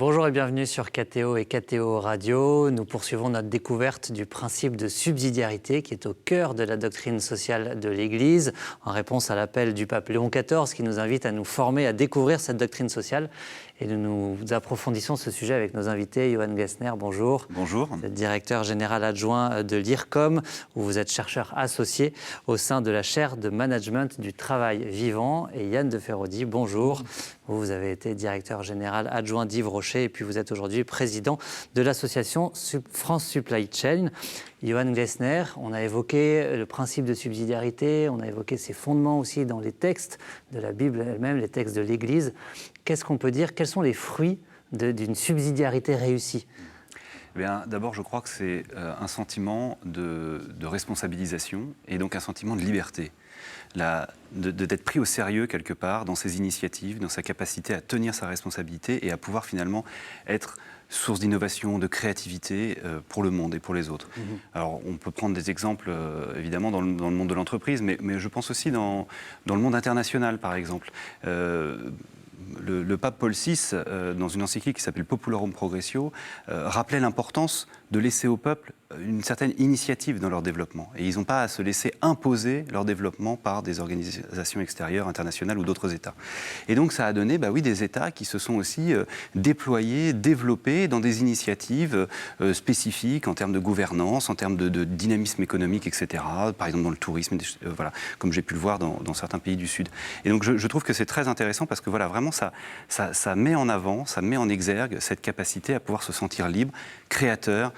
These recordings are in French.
Bonjour et bienvenue sur KTO et KTO Radio. Nous poursuivons notre découverte du principe de subsidiarité qui est au cœur de la doctrine sociale de l'Église, en réponse à l'appel du pape Léon XIV qui nous invite à nous former, à découvrir cette doctrine sociale. Et nous approfondissons ce sujet avec nos invités. Johann Gessner, bonjour. Bonjour. Vous êtes directeur général adjoint de l'IRCOM, où vous êtes chercheur associé au sein de la chaire de management du travail vivant. Et Yann de Feraudy, bonjour. Vous avez été directeur général adjoint d'Yves Rocher et puis vous êtes aujourd'hui président de l'association France Supply Chain. Johann Gessner, on a évoqué le principe de subsidiarité, on a évoqué ses fondements aussi dans les textes de la Bible elle-même, les textes de l'Église. Qu'est-ce qu'on peut dire? Quels sont les fruits d'une subsidiarité réussie? D'abord, je crois que c'est un sentiment de responsabilisation et donc un sentiment de liberté. D'être pris au sérieux quelque part dans ses initiatives, dans sa capacité à tenir sa responsabilité et à pouvoir finalement être source d'innovation, de créativité pour le monde et pour les autres. Alors on peut prendre des exemples évidemment dans le monde de l'entreprise, mais je pense aussi dans le monde international par exemple. Le pape Paul VI, dans une encyclique qui s'appelle Popularum Progressio, rappelait l'importance de laisser au peuple une certaine initiative dans leur développement. Et ils n'ont pas à se laisser imposer leur développement par des organisations extérieures, internationales ou d'autres États. Et donc ça a donné des États qui se sont aussi déployés, développés dans des initiatives spécifiques en termes de gouvernance, en termes de dynamisme économique, etc. Par exemple dans le tourisme, voilà, comme j'ai pu le voir dans certains pays du Sud. Et donc je trouve que c'est très intéressant parce que voilà, vraiment ça met en avant, ça met en exergue cette capacité à pouvoir se sentir libre, créateur,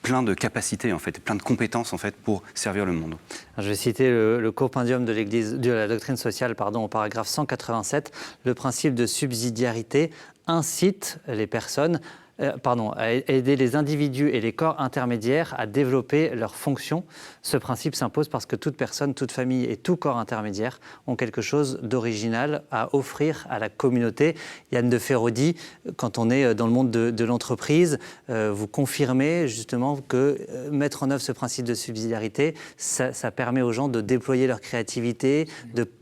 plein de capacités en fait, plein de compétences en fait pour servir le monde. Je vais citer le compendium de l'Église, de la doctrine sociale, au paragraphe 187. Le principe de subsidiarité incite les personnes à aider les individus et les corps intermédiaires à développer leurs fonctions. Ce principe s'impose parce que toute personne, toute famille et tout corps intermédiaire ont quelque chose d'original à offrir à la communauté. Yann de Feraudy, quand on est dans le monde de l'entreprise, vous confirmez justement que mettre en œuvre ce principe de subsidiarité, ça permet aux gens de déployer leur créativité,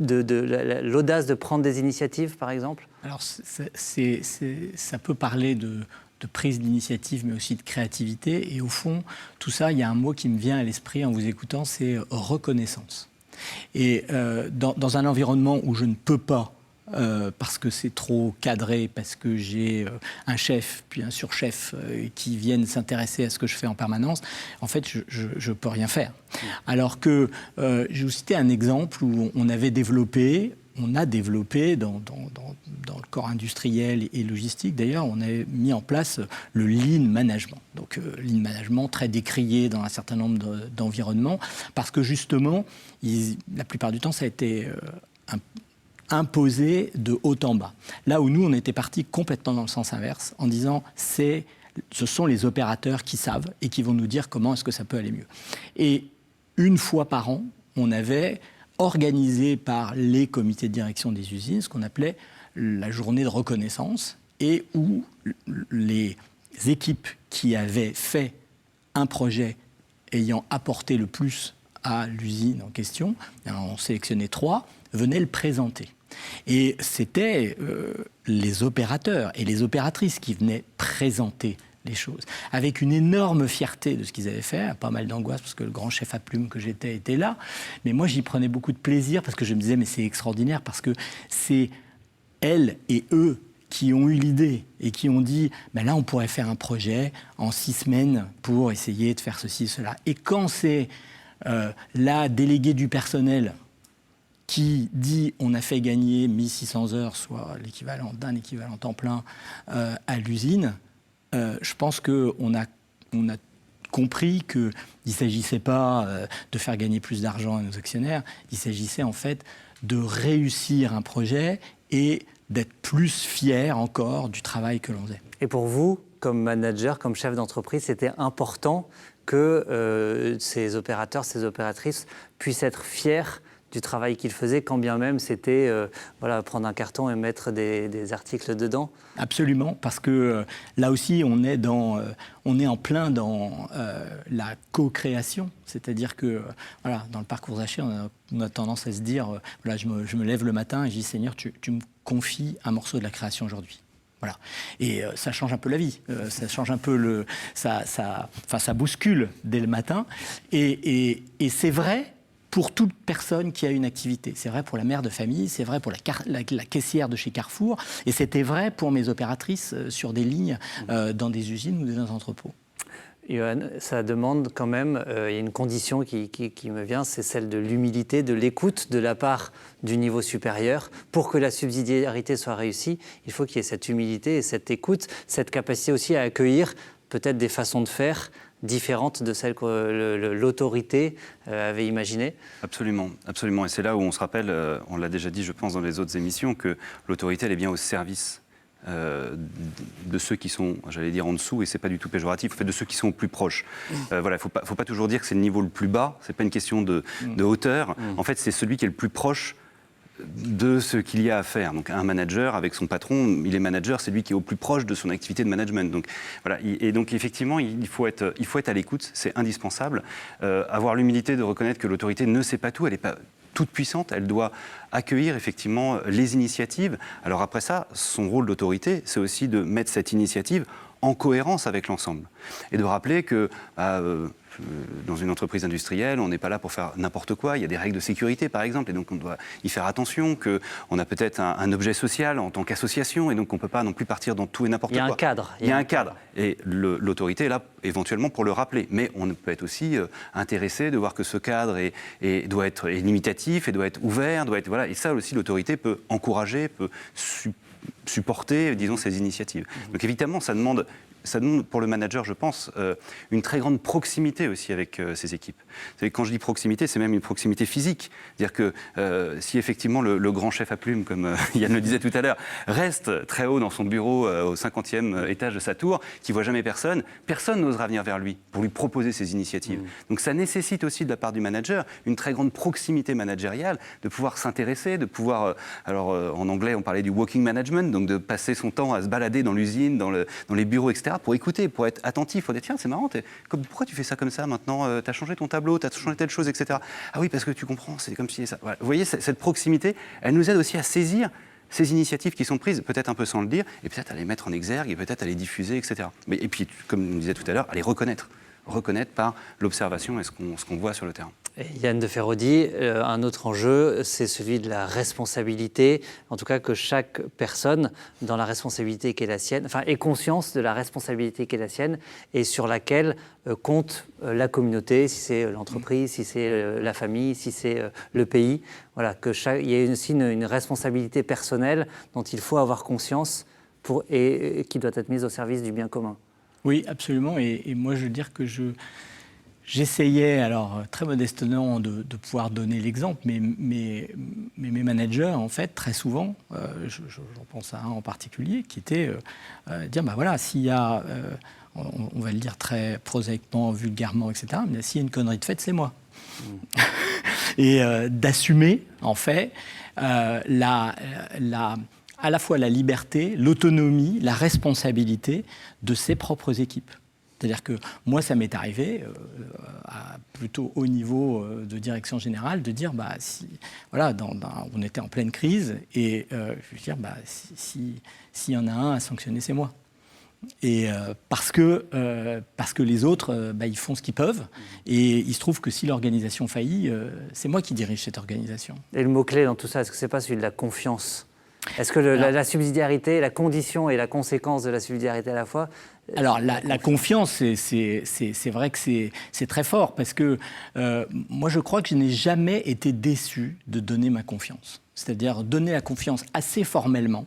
l'audace de prendre des initiatives, par exemple? Alors, ça peut parler de prise d'initiative, mais aussi de créativité. Et au fond, tout ça, il y a un mot qui me vient à l'esprit en vous écoutant, c'est reconnaissance. Et dans un environnement où je ne peux pas, parce que c'est trop cadré, parce que j'ai un chef, puis un surchef qui viennent s'intéresser à ce que je fais en permanence, en fait, je ne peux rien faire. Alors que, je vais vous citer un exemple où on a développé dans le corps industriel et logistique, d'ailleurs, on a mis en place le Lean Management. Donc, Lean Management, très décrié dans un certain nombre d'environnements, parce que justement, la plupart du temps, ça a été imposé de haut en bas. Là où nous, on était partis complètement dans le sens inverse, en disant, ce sont les opérateurs qui savent et qui vont nous dire comment est-ce que ça peut aller mieux. Et une fois par an, on avait organisé par les comités de direction des usines, ce qu'on appelait la journée de reconnaissance, et où les équipes qui avaient fait un projet ayant apporté le plus à l'usine en question, on sélectionnait 3, venaient le présenter. Et c'était les opérateurs et les opératrices qui venaient présenter les choses, avec une énorme fierté de ce qu'ils avaient fait, pas mal d'angoisse parce que le grand chef à plume que j'étais était là, mais moi j'y prenais beaucoup de plaisir parce que je me disais mais c'est extraordinaire parce que c'est elles et eux qui ont eu l'idée et qui ont dit là on pourrait faire un projet en 6 semaines pour essayer de faire ceci, cela. Et quand c'est la déléguée du personnel qui dit on a fait gagner 1600 heures, soit l'équivalent d'un équivalent temps plein à l'usine, je pense qu'on a compris qu'il ne s'agissait pas de faire gagner plus d'argent à nos actionnaires, il s'agissait en fait de réussir un projet et d'être plus fier encore du travail que l'on faisait. Et pour vous, comme manager, comme chef d'entreprise, c'était important que ces opérateurs, ces opératrices puissent être fiers du travail qu'ils faisaient, quand bien même c'était prendre un carton et mettre des articles dedans? Absolument, parce que là aussi on est en plein dans la co-création, c'est-à-dire que dans le parcours Zaché, on a tendance à se dire je me lève le matin et je dis Seigneur, tu me confies un morceau de la création aujourd'hui. Voilà. Et ça change un peu la vie, ça change un peu ça bouscule dès le matin. Et c'est vrai pour toute personne qui a une activité. C'est vrai pour la mère de famille, c'est vrai pour la caissière de chez Carrefour, et c'était vrai pour mes opératrices sur des lignes dans des usines ou dans des entrepôts. Johan, ça demande quand même, il y a une condition qui me vient, c'est celle de l'humilité, de l'écoute de la part du niveau supérieur. Pour que la subsidiarité soit réussie, il faut qu'il y ait cette humilité et cette écoute, cette capacité aussi à accueillir peut-être des façons de faire différentes de celles que l'autorité avait imaginées. Absolument, absolument. Et c'est là où on se rappelle, on l'a déjà dit je pense dans les autres émissions, que l'autorité elle est bien au service de ceux qui sont, j'allais dire en dessous, et c'est pas du tout péjoratif, en fait, de ceux qui sont plus proches. Voilà, faut pas toujours dire que c'est le niveau le plus bas, c'est pas une question de hauteur. En fait, c'est celui qui est le plus proche de ce qu'il y a à faire. Donc un manager avec son patron, il est manager, c'est lui qui est au plus proche de son activité de management. Donc voilà, et donc effectivement, il faut être à l'écoute, c'est indispensable. Avoir l'humilité de reconnaître que l'autorité ne sait pas tout, elle n'est pas toute puissante, elle doit accueillir effectivement les initiatives. Alors après ça, son rôle d'autorité, c'est aussi de mettre cette initiative en cohérence avec l'ensemble. Et de rappeler que dans une entreprise industrielle, on n'est pas là pour faire n'importe quoi. Il y a des règles de sécurité, par exemple, et donc on doit y faire attention, qu'on a peut-être un objet social en tant qu'association, et donc on ne peut pas non plus partir dans tout et n'importe quoi. Il y a un cadre. Il y a un cadre. Et l'autorité est là, éventuellement, pour le rappeler. Mais on peut être aussi intéressé de voir que ce cadre est limitatif, et doit être ouvert, voilà. Et ça aussi, l'autorité peut encourager, peut supporter, disons, ces initiatives. Donc évidemment, ça demande pour le manager, je pense, une très grande proximité aussi avec ses équipes. Vous savez, quand je dis proximité, c'est même une proximité physique. C'est-à-dire que si effectivement le grand chef à plume, comme Yann le disait tout à l'heure, reste très haut dans son bureau au 50e étage de sa tour, qui ne voit jamais personne, personne n'osera venir vers lui pour lui proposer ses initiatives. Donc ça nécessite aussi de la part du manager une très grande proximité managériale, de pouvoir s'intéresser, de pouvoir, en anglais on parlait du walking management, donc de passer son temps à se balader dans l'usine, dans les bureaux, etc., pour écouter, pour être attentif, pour dire tiens c'est marrant, pourquoi tu fais ça comme ça maintenant, t'as changé ton tableau, t'as changé telle chose, etc. Ah oui parce que tu comprends, c'est comme si et ça. Voilà. Vous voyez cette proximité, elle nous aide aussi à saisir ces initiatives qui sont prises, peut-être un peu sans le dire, et peut-être à les mettre en exergue, et peut-être à les diffuser, etc. Et puis comme on disait tout à l'heure, à les reconnaître par l'observation et ce qu'on voit sur le terrain. Et Yann de Feraudy, un autre enjeu, c'est celui de la responsabilité, en tout cas que chaque personne, dans la responsabilité qui est la sienne, ait conscience de la responsabilité qui est la sienne et sur laquelle compte la communauté, si c'est l'entreprise, si c'est la famille, si c'est le pays. Voilà, il y a aussi une responsabilité personnelle dont il faut avoir conscience et qui doit être mise au service du bien commun. Oui, absolument. Et moi, je veux dire que j'essayais, alors très modestement, de pouvoir donner l'exemple, mais mes managers, en fait, très souvent, j'en pense à un en particulier, qui était dire, bah voilà, s'il y a, on va le dire très prosaïquement, vulgairement, etc., mais s'il y a une connerie de faite, c'est moi. Et d'assumer, en fait, à la fois la liberté, l'autonomie, la responsabilité de ses propres équipes. C'est-à-dire que moi, ça m'est arrivé, à plutôt haut niveau de direction générale, de dire, on était en pleine crise, et je veux dire, s'il y en a un à sanctionner, c'est moi. Et parce que les autres, ils font ce qu'ils peuvent, et il se trouve que si l'organisation faillit, c'est moi qui dirige cette organisation. Et le mot-clé dans tout ça, est-ce que c'est pas celui de la confiance ? Est-ce que la subsidiarité, la condition et la conséquence de la subsidiarité à la fois? Alors la confiance, c'est vrai que c'est très fort, parce que moi je crois que je n'ai jamais été déçu de donner ma confiance. C'est-à-dire donner la confiance assez formellement.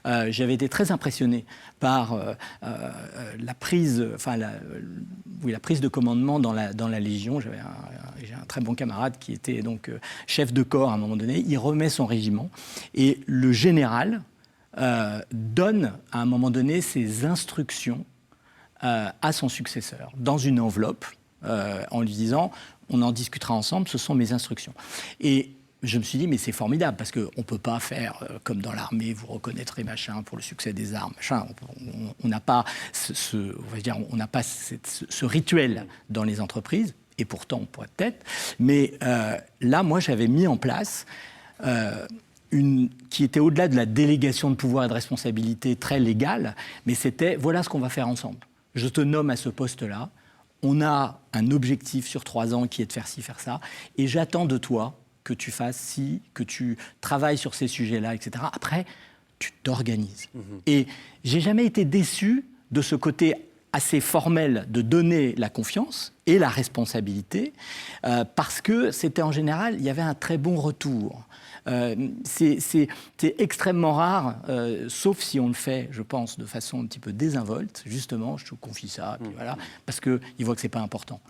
J'avais été très impressionné par la prise de commandement dans la Légion. J'ai un très bon camarade qui était donc chef de corps à un moment donné. Il remet son régiment et le général donne à un moment donné ses instructions à son successeur dans une enveloppe en lui disant « on en discutera ensemble, ce sont mes instructions ». Et je me suis dit, mais c'est formidable, parce qu'on ne peut pas faire comme dans l'armée, vous reconnaîtrez machin pour le succès des armes, machin. On n'a pas ce rituel dans les entreprises, et pourtant on pourrait peut-être. Mais là, moi, j'avais mis en place qui était au-delà de la délégation de pouvoir et de responsabilité très légale, mais c'était voilà ce qu'on va faire ensemble. Je te nomme à ce poste-là, on a un objectif sur 3 ans qui est de faire ci, faire ça, et j'attends de toi que tu fasses ci, que tu travailles sur ces sujets-là, etc. Après, tu t'organises. Et j'ai jamais été déçu de ce côté assez formel de donner la confiance et la responsabilité, parce que c'était en général, il y avait un très bon retour. C'est extrêmement rare, sauf si on le fait, je pense, de façon un petit peu désinvolte. Justement, je te confie ça, puis voilà, parce qu'ils voient que ce n'est pas important.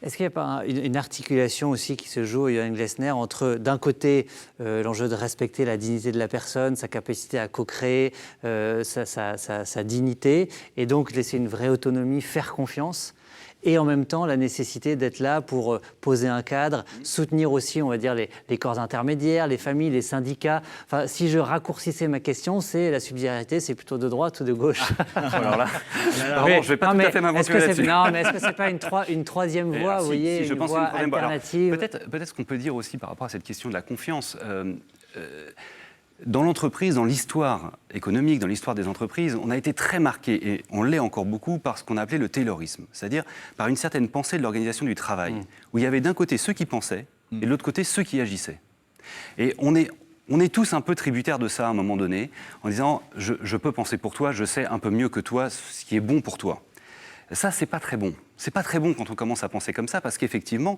Est-ce qu'il n'y a pas une articulation aussi qui se joue, Johan Glessner, entre d'un côté l'enjeu de respecter la dignité de la personne, sa capacité à co-créer, sa dignité, et donc laisser une vraie autonomie, faire confiance, et en même temps la nécessité d'être là pour poser un cadre, soutenir aussi, on va dire, les corps intermédiaires, les familles, les syndicats. Enfin, si je raccourcissais ma question, c'est la subsidiarité, c'est plutôt de droite ou de gauche? Alors là, pardon, je ne vais pas tout à fait m'aventurer là-dessus. Non, mais est-ce que ce n'est pas une troisième voie, vous voyez, je une pense voie alternative? Peut-être ce qu'on peut dire aussi par rapport à cette question de la confiance. Dans l'entreprise, dans l'histoire économique, dans l'histoire des entreprises, on a été très marqué, et on l'est encore beaucoup, par ce qu'on a appelé le taylorisme, c'est-à-dire par une certaine pensée de l'organisation du travail, où il y avait d'un côté ceux qui pensaient, et de l'autre côté ceux qui agissaient. Et on est tous un peu tributaires de ça à un moment donné, en disant « je peux penser pour toi, je sais un peu mieux que toi ce qui est bon pour toi ». Ça, c'est pas très bon. C'est pas très bon quand on commence à penser comme ça, parce qu'effectivement,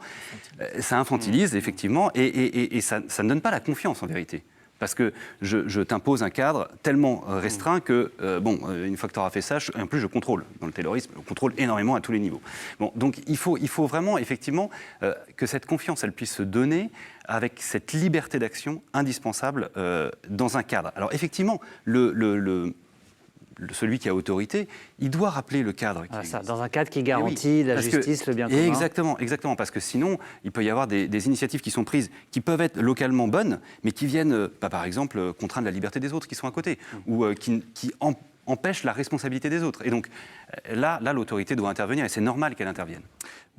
ça infantilise, effectivement, et ça ne donne pas la confiance, en vérité. Parce que je t'impose un cadre tellement restreint que, une fois que tu auras fait ça, en plus je contrôle. Dans le taylorisme, on contrôle énormément à tous les niveaux. Bon, donc il faut vraiment, effectivement, que cette confiance, elle puisse se donner avec cette liberté d'action indispensable dans un cadre. Alors effectivement, celui qui a autorité, il doit rappeler le cadre. Dans un cadre qui garantit la justice, le bien commun. Exactement, parce que sinon, il peut y avoir des initiatives qui sont prises, qui peuvent être localement bonnes, mais qui viennent, par exemple, contraindre la liberté des autres qui sont à côté, ou qui empêchent la responsabilité des autres. Et donc, là l'autorité doit intervenir, et c'est normal qu'elle intervienne.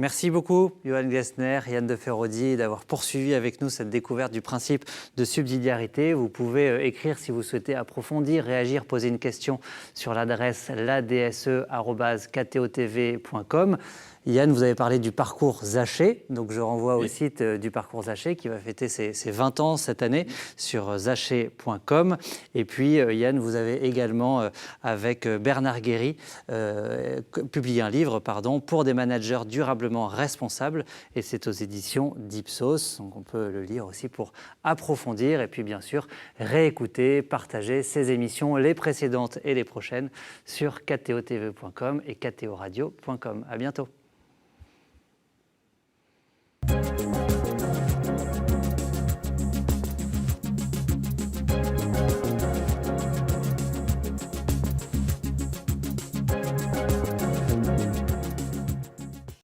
Merci beaucoup, Johan Glessner, Yann de Feraudy, d'avoir poursuivi avec nous cette découverte du principe de subsidiarité. Vous pouvez écrire si vous souhaitez approfondir, réagir, poser une question sur l'adresse ladse@ktotv.com. Yann, vous avez parlé du parcours Zaché, donc je renvoie au site du parcours Zaché qui va fêter ses 20 ans cette année sur zaché.com. Et puis Yann, vous avez également, avec Bernard Guéry, publié un livre pour des managers durablement responsables, et c'est aux éditions d'Ipsos, donc on peut le lire aussi pour approfondir, et puis bien sûr réécouter, partager ces émissions, les précédentes et les prochaines, sur ktotv.com et ktoradio.com. À bientôt.